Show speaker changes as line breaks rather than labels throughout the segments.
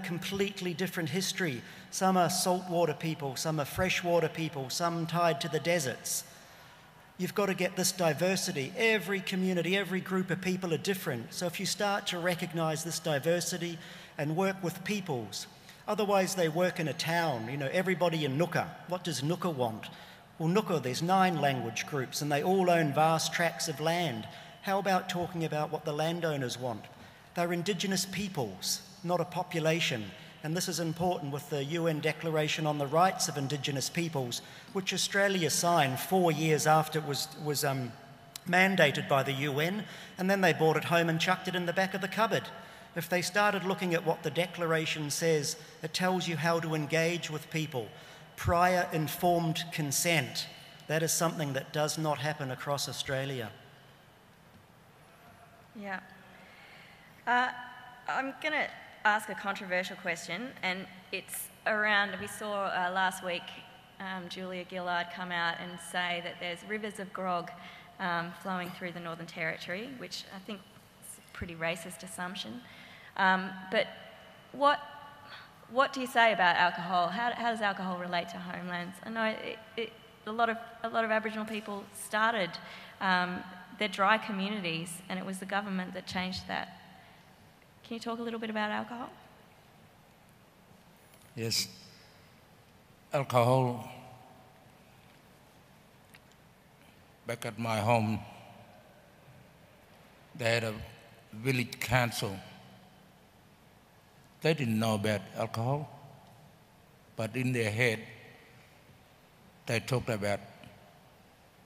completely different history. Some are saltwater people, some are freshwater people, some tied to the deserts. You've got to get this diversity. Every community, every group of people are different. So if you start to recognise this diversity and work with peoples, otherwise they work in a town, everybody in Nooka. What does Nooka want? Well, Nooka, there's 9 language groups and they all own vast tracts of land. How about talking about what the landowners want? They're Indigenous peoples, not a population. And this is important with the UN Declaration on the Rights of Indigenous Peoples, which Australia signed 4 years after it was mandated by the UN, and then they brought it home and chucked it in the back of the cupboard. If they started looking at what the Declaration says, it tells you how to engage with people. Prior informed consent. That is something that does not happen across Australia.
Yeah. I'm going to ask a controversial question, and it's around, we saw last week Julia Gillard come out and say that there's rivers of grog flowing through the Northern Territory, which I think is a pretty racist assumption. But what do you say about alcohol? How does alcohol relate to homelands? I know a lot of Aboriginal people started their dry communities, and it was the government that changed that. Can you talk a little bit about alcohol?
Yes. Alcohol, back at my home, they had a village council. They didn't know about alcohol, but in their head, they talked about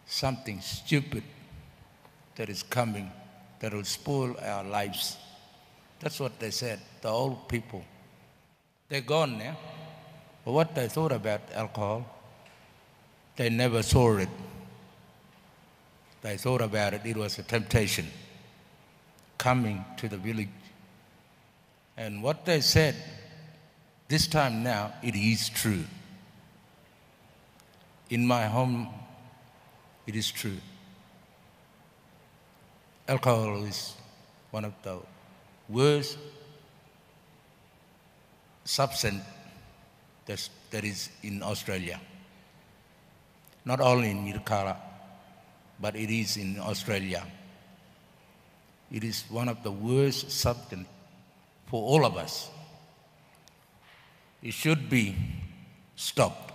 something stupid that is coming that will spoil our lives. That's what they said, the old people. They're gone now. But what they thought about alcohol, they never saw it. They thought about it, it was a temptation coming to the village. And what they said, this time now, it is true. In my home, it is true. Alcohol is one of the worst substance that is in Australia. Not only in Yirrkala, but it is in Australia. It is one of the worst substance for all of us. It should be stopped.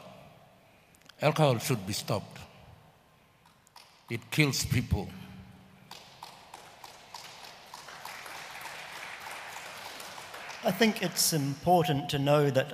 Alcohol should be stopped. It kills people.
I think it's important to know that